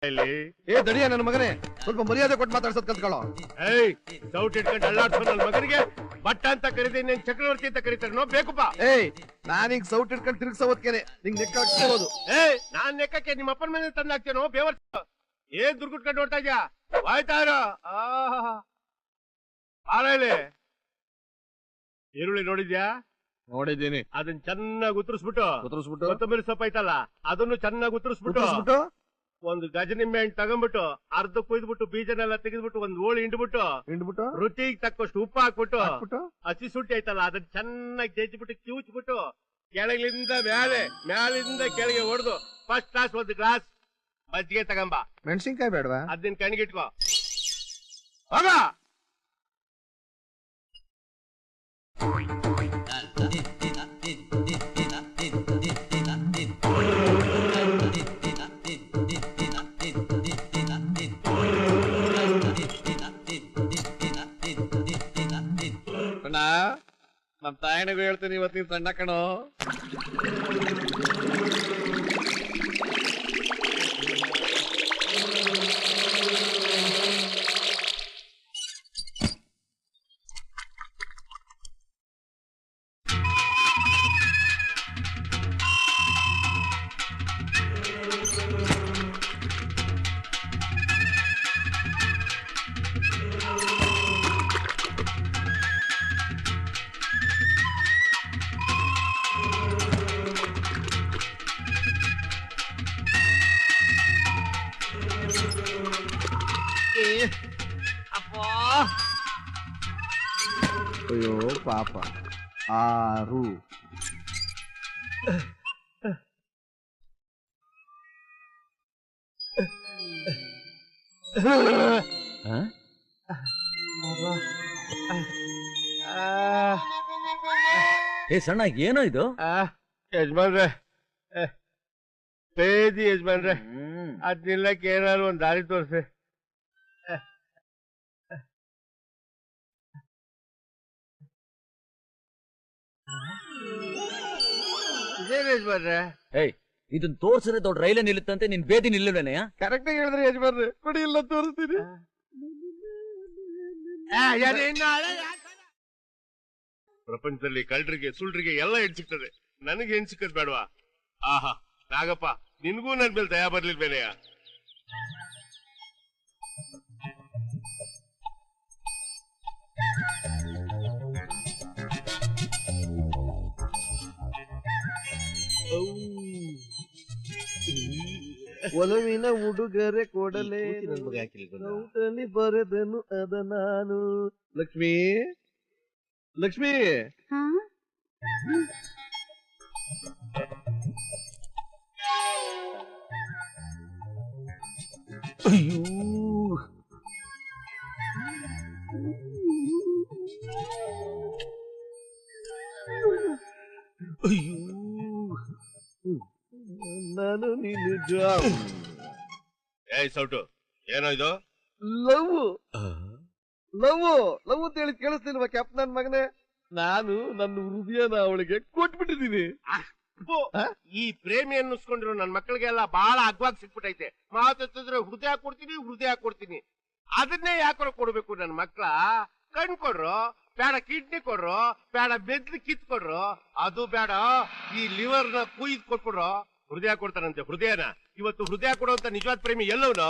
ಏ ದಡಿಯ ನನ್ನ ಮಗನೇ, ಸ್ವಲ್ಪ ಮರ್ಯಾದೆ ಕೊಟ್ಟು ಮಾತಾಡ್ಸೋದ್ ಕಲ್ತ್ಕೊಳ್ಳೋ. ಏಯ್ ಸೌಟ್ ಇಟ್ಕೊಂಡು ಅಲ್ಲಾಡ್ಸೋ ನನ್ನ ಮಗನಿಗೆ ಬಟ್ಟ ಅಂತ ಕರೀತೀನಿ, ನೀನ್ ಚಕ್ರವರ್ತಿ ಅಂತ ಕರೀತಾರೆ ನೋ ಬೇಕಪ್ಪ. ಏಯ್ ನಾನೀಗ ಸೌಟ್ ಇಟ್ಕೊಂಡು ತಿರ್ಗಿಸೋದ್ಕೇನೆ ನಿಂಗೆ ನೆಕ್ಕ ಹಾಕ್ತಿರೋದು. ಏಯ್ ನಾನ್ ನೆಕ್ಕಕ್ಕೆ ನಿಮ್ಮ ಅಪ್ಪನ ಮೇಲೆ ತಂದು ಹಾಕ್ತೇನೋ ಬೇವರ್. ಏನ್ ದುರ್ಗುಟ್ಕೊಂಡು ನೋಡ್ತಾ ಇದ್ಯಾ? ಆಯ್ತಾರ ಆರಲ್ಲಿ ಈರುಳ್ಳಿ ನೋಡಿದ್ಯಾ? ನೋಡಿದ್ದೀನಿ. ಅದನ್ನ ಚೆನ್ನಾಗಿ ಉತ್ತರಿಸ್ಬಿಟ್ಟು ಕೊತ್ತಂಬರಿ ಸೊಪ್ಪು ಐತಲ್ಲ ಅದನ್ನು ಚೆನ್ನಾಗಿ ಉತ್ತರಿಸ್ಬಿಟ್ಟು ಒಂದು ಗಜನಿಂಬೆ ಹಣ್ಣು ತಗೊಂಡ್ಬಿಟ್ಟು ಅರ್ಧ ಕುಯ್ದ್ಬಿಟ್ಟು ಬೀಜನೆಲ್ಲ ತೆಗೆದ್ಬಿಟ್ಟು ಒಂದ್ ಓಳಿ ಹಿಂಡ್ಬಿಟ್ಟು ರುಚಿಗೆ ತಕ್ಕಷ್ಟು ಉಪ್ಪು ಹಾಕ್ಬಿಟ್ಟು ಹಸಿ ಸುಟ್ಟಿ ಐತಲ್ಲ ಅದನ್ನ ಚೆನ್ನಾಗಿ ಜಜ್ಜಿಬಿಟ್ಟು ಕಿವುಚ್ಬಿಟ್ಟು ಕೆಳಗಿಂದ ಮ್ಯಾಲಿಂದ ಕೆಳಗೆ ಹೊಡೆದು ಫಸ್ಟ್ ಕ್ಲಾಸ್ ಒಂದು ಗ್ಲಾಸ್ ಮಜ್ಜಿಗೆ ತಗೊಂಬ. ಮೆಣಸಿನ್ಕಾಯಿ ಬೇಡವಾ? ಅದನ್ನ ಕಣ್ಗಿಟ್ಕೋ ಹೋಗ. ನಮ್ ತಾಯಿನಿಗೂ ಹೇಳ್ತೀನಿ ಇವತ್ತಿನ ಸಣ್ಣ ಕಣೋ. ಅಯ್ಯೋ ಪಾಪ. 6 ಏ ಸಣ್ಣ ಏನೋ ಇದು? ಯಜಮಾನ್ರೆ ಪೇದಿ ಯಜಮಾನ್ರೆ ಅದ್ ನಿಲ್ಲಕ್ಕೆ ಏನಾದ್ರು ಒಂದ್ ದಾರಿ ತೋರ್ಸಿ. ಇದೇನು ಯಜಮಾನ್ರೆ? ಏಯ್ ಇದನ್ನ ತೋರ್ಸಿದ್ರೆ ದೊಡ್ಡ ರೈಲೇ ನಿಲ್ಲುತ್ತಂತೆ, ನಿನ್ ಬೇದಿ ನಿಲ್ಲವೇನೆಯ? ಕರೆಕ್ಟ್ ಆಗಿ ಹೇಳಿದ್ರೆ ಯಜಮಾನ್ರೆ, ಕೊಡಿ ಇಲ್ಲ ತೋರಿಸ್ತೀನಿ. ಪ್ರಪಂಚದಲ್ಲಿ ಕಳ್ಳರಿಗೆ ಸುಳ್ರಿಗೆ ಎಲ್ಲ ಹೆಣ್ ಸಿಗ್ತದೆ, ನನಗೆ ಹೆಣ್ ಸಿಕ್ಕದ್ ಬೇಡವಾ? ಆಹಾ ನಾಗಪ್ಪ, ನಿನ್ಗೂ ನನ್ ಮೇಲೆ ದಯಾ ಬರ್ಲಿಲ್ವೇನೆಯ? ಒಲವಿನ ಉಡುಗೊರೆ ಕೊಡಲೇ ಬರೆದನು ಅದ ನಾನು. ಲಕ್ಷ್ಮೀ ಲಕ್ಷ್ಮೀ ಅಯ್ಯೋ ಅಯ್ಯೋ ನಾನು ನೀನು ಏಯ್ ಸೌಟು, ಏನೋ ಇದು? ಲವ್ ಲವ್ ಲವ್ ಅಂತ ಹೇಳಿ ಕೇಳಿಸ್ತಿಲ್ವಾ ಕ್ಯಾಪ್ ನನ್ ಮಗನೇ? ನಾನು ನನ್ನ ಹೃದಯನ ಅವಳಿಗೆ ಕೊಟ್ಬಿಟ್ಟಿದ್ದೀನಿ. ಈ ಪ್ರೇಮಿ ಅನ್ನಿಸ್ಕೊಂಡಿರೋ ನನ್ ಮಕ್ಕಳಿಗೆಲ್ಲ ಬಹಳ ಅಗ್ವಾಗಿ ಸಿಕ್ಬಿಟ್ಟೈತೆ. ಮಾತಾಡ್ತಿದ್ರೆ ಹೃದಯ ಕೊಡ್ತೀನಿ ಅದನ್ನೇ ಯಾಕೋ ಕೊಡ್ಬೇಕು ನನ್ ಮಕ್ಳ? ಕಣ್ ಕೊಡ್ರು ಬೇಡ, ಕಿಡ್ನಿ ಕೊಡ್ರು ಬೇಡ, ಬೆದ್ಲು ಕಿತ್ ಕೊಡ್ರು ಅದು ಬೇಡ, ಈ ಲಿವರ್ ನ ಕುಯ್ದು ಕೊಟ್ಬಿಡ್ರು ಹೃದಯ ಕೊಡ್ತಾರಂತೆ. ಹೃದಯನ ಇವತ್ತು ಹೃದಯ ಕೊಡುವಂತ ನಿಜವಾದ ಪ್ರೇಮಿ ಎಲ್ಲವನು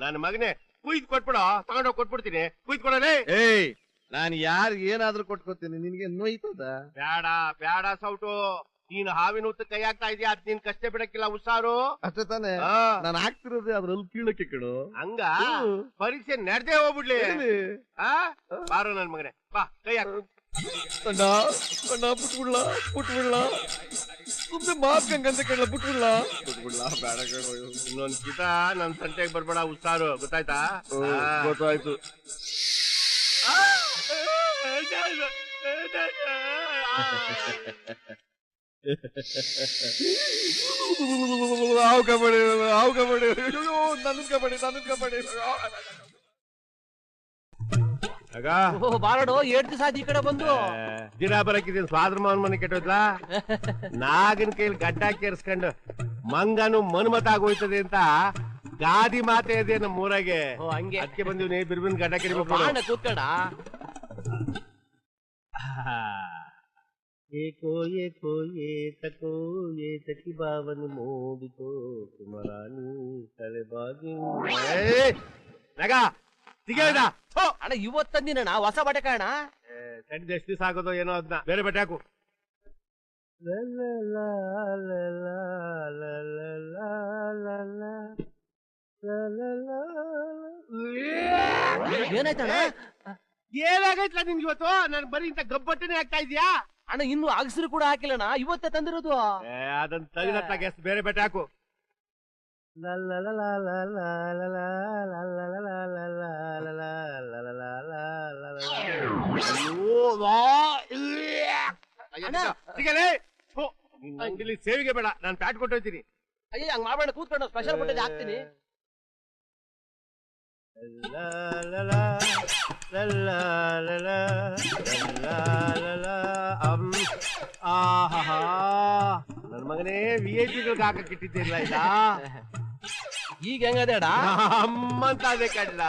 ನನ್ನ ಮಗನೇ ಕುಯ್ದು ಕೊಟ್ಬಿಡೋ, ತಗೊಂಡೋಗಿ ಕೊಟ್ಬಿಡ್ತೀನಿ. ಕುಯ್ದು ಕೊಡಲೇ. ಏಯ್ ನಾನು ಯಾರಿಗೆ ಏನಾದ್ರೂ ಕೊಟ್ಕೋತೀನಿ, ನಿನ್ಗೆ ನೋಯ್ತದ? ಬೇಡ ಬೇಡ ಸೌಟು, ನೀನು ಹಾವಿನ ಹುತ್ತ ಕೈ ಹಾಕ್ತಾ ಇದೀಯ, ಅದ್ ನೀನ್ ಕಷ್ಟ ಬಿಡಕ್ಕಿಲ್ಲ, ಹುಷಾರು. ಅಷ್ಟೇ ತಾನೆ ನಾನು ಆಗ್ತಿರೋದೇ ಅದ್ರಲ್ಲಿ ಕೀಳಕ್ಕೆ ಕಣು. ಹಂಗ ಪರೀಕ್ಷೆ ನಡೆದೇ ಹೋಗ್ಬಿಡ್ಲಿ. ಬಾರೋ ನನ್ ಮಗನೇ, ಬಾ ಕೈ ಹಾಕು. ಅಣ್ಣ ಅಣ್ಣ ಪುಟ್ಬಿಡ್ಲ ಪುಟ್ಬಿಡ್ಲ, ಸುಮ್ಮನೆ ಮಾತ್ಕಂಗಂತ ಕೇಳಲ್ಲ, ಪುಟ್ಬಿಡ್ಲ ಬೇಡ ಕಣು. ಇನ್ನೊಂದ್ ಕಿತ ನನ್ ಸಂತೆಗೆ ಬರ್ಬೇಡ, ಹುಷಾರು, ಗೊತ್ತಾಯ್ತಾ? ಗೊತ್ತಾಯ್ತು. ಹಾವು ಕಬಡ್ಡಿ ನನ್ನ ಕಬಡ್ಡಿ ಬಾರಡು 8 ದಿವಸ ಆಯ್ತು ಈ ಕಡೆ ಬಂದು. ದಿನ ಬರಕಿದ್ದೀನಿ, ಸ್ವಾದ್ರ ಮಾವನ್ ಮನೆ ಕೆಟ್ಟೋಯ್ತಲ್ಲ. ನಾಗನ ಕೈಲಿ ಗಡ್ಡ ಕೇರ್ಸ್ಕೊಂಡು ಮಂಗನು ಮನ್ಮತ ಆಗೋಯ್ತದೆ ಅಂತ ಗಾದಿ ಮಾತೆ ಇದೆ ನಮ್ಮ ಊರಾಗೆ. ಓ ಹಂಗೆ ಅದಕ್ಕೆ ಬಂದಿವ್ನಿ ಬಿರ್ಬಿನ್ ಗಡ್ಡ ಕಡಿಬೇಕು. ಬಾಣ ಕೂತ್ಕಣ. ಏಕೋ ಏಕೋ ಏತಕೋ ಏತಕಿ ಬಾವನು ಮೋಡಿತೋ ಕುಮರಾಣಿ ತಲೆಬಾಗಿ ನಗ ಸಿಗದ ಅಣ್ಣ ಇವತ್ತು ತಂದಿನ ಹೊಸ ಬಟ್ಟೆ ಕಾಣ. ಸಣ್ಣ ಎಷ್ಟು ದಿವಸ ಆಗೋದು ಏನೋ ಅದನ್ನ ಬೇರೆ ಬಟ್ಟೆ ಹಾಕು. ಏನಾಯ್ತಣ್ಣ? ಏನಾಗೈತ್ಲ ನಿನ್ಗೆ ಇವತ್ತು? ನಾನು ಬರೀ ಇಂತ ಗಬ್ಬಟ್ಟನೆ ಆಗ್ತಾ ಇದೀಯಾ? ಅಣ್ಣ ಇನ್ನು ಅಗಸರು ಕೂಡ ಹಾಕಿಲ್ಲಣ್ಣ, ಇವತ್ತೇ ತಂದಿರೋದು. ಅದನ್ನ ತೆಗೆದ ಬೇರೆ ಬಟ್ಟೆ ಹಾಕು. ಸಿಗಲೇ ಅಂಗಡಿಲಿ ಸೇವಿಗೆ ಬೇಡ, ನಾನು ಪ್ಯಾಟ್ ಕೊಟ್ಟೋಯ್ತೀನಿ. ಅಯ್ಯ ಹಂಗ ಮಾಡ್ಬೇಡ, ಕೂತ್ಕೊಂಡು ಸ್ಪೆಷಲ್ ಬಟ್ಟೆ ಹಾಕ್ತೀನಿ. ನನ್ ಮಗನೇ VIP ಹಾಕಕ್ ಇಟ್ಟಿದ್ದೀರಲ್ಲ ಇದ. ಈಗ ಹೆಂಗದೆ ಅಣ್ಣ? ಅಮ್ಮಂತ ಅದೇ ಕಡ್ಲ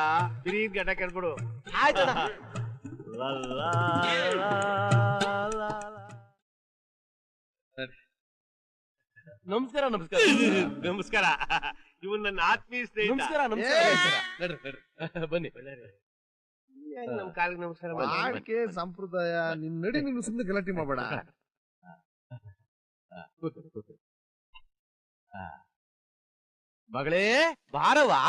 ಬಿರಿ ಗಡ್ಡ ಕೆಡ್ಬಿಡು. ಆಯ್ತಣ್ಣ. ನಮಸ್ಕಾರ. ನಮಸ್ಕಾರ ನಮಸ್ಕಾರ. ಇವನ್ ನನ್ನ ಆತ್ಮೀಯ ಸ್ನೇಹಿತ. ನಮಸ್ಕಾರ. ನಮಸ್ಕಾರ. ಬನ್ನಿ. ನಮ್ ಕಾಲಿಗೆ ನಮಸ್ಕಾರ. ಆಡ್ಕೆ ಸಂಪ್ರದಾಯ ನಿನ್ ನಡಿ, ನೀನು ಸುಮ್ಮನೆ ಗಲಾಟೆ ಮಾಡಬೇಡ. ಮಗಳೇ ಬಾರವಾ.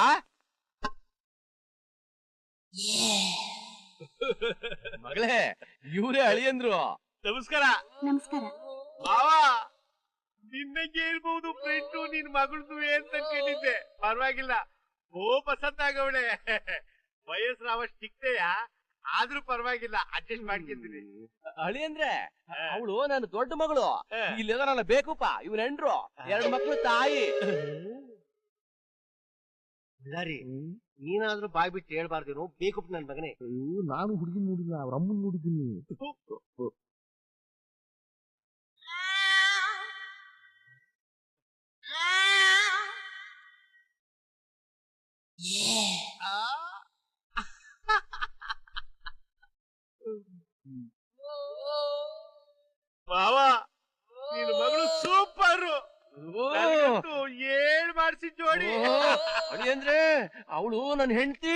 ಮಗಳೇ ಇವ್ರೇ ಅಳಿಯಂದ್ರು. ನಮಸ್ಕಾರ. ನಮಸ್ಕಾರ. ಮಾವ ನಿನ್ನಂಗೆ ಹೇಳ್ಬಹುದು ಫ್ರೆಂಡು ನಿನ್ ಮಗಳದು ಅಂತ ಕೇಳಿದ್ದೆ. ಪರವಾಗಿಲ್ಲ, ಓ ಪಸಂದಾಗವಳೆ. ವಯಸ್ಸು ಅವಷ್ಟು ಸಿಕ್ತೆಯ, ಆದ್ರೂ ಪರವಾಗಿಲ್ಲ, ಅಡ್ಜಸ್ಟ್ ಮಾಡ್ಕೊಂತೀನಿ. ಅಳಿಯಂದ್ರೆ ಅವಳು ನನ್ನ ದೊಡ್ಡ ಮಗಳು. ಇಲ್ಲೆಲ್ಲ ಬೇಕುಪ್ಪ, ಇವ್ರ ಹೆಂಡ್ರು, 2 ಮಕ್ಳು ತಾಯಿ. ನೀನಾದ್ರೂ ಬಾಯ್ ಬಿಟ್ಟು ಹೇಳ್ಬಾರ್ದೇನು? ಬೇಕುಪ್ಪ ನನ್ ಮಗನೇ. ನಾನು ಹುಡುಗಿ ನೋಡಿಲ್ಲ, ಅವ್ರ ಅಮ್ಮನ್ ನೋಡಿದ್ದೀನಿ. ಮಾವ ನಿನ್ ಮಗಳು ಸೂಪರ್. ಏಳ್ ಮಾಡ್ಸಿ ಜೋಡಿ. ಅಳಿಯಂದ್ರೆ ಅವಳು ನನ್ನ ಹೆಂಡತಿ.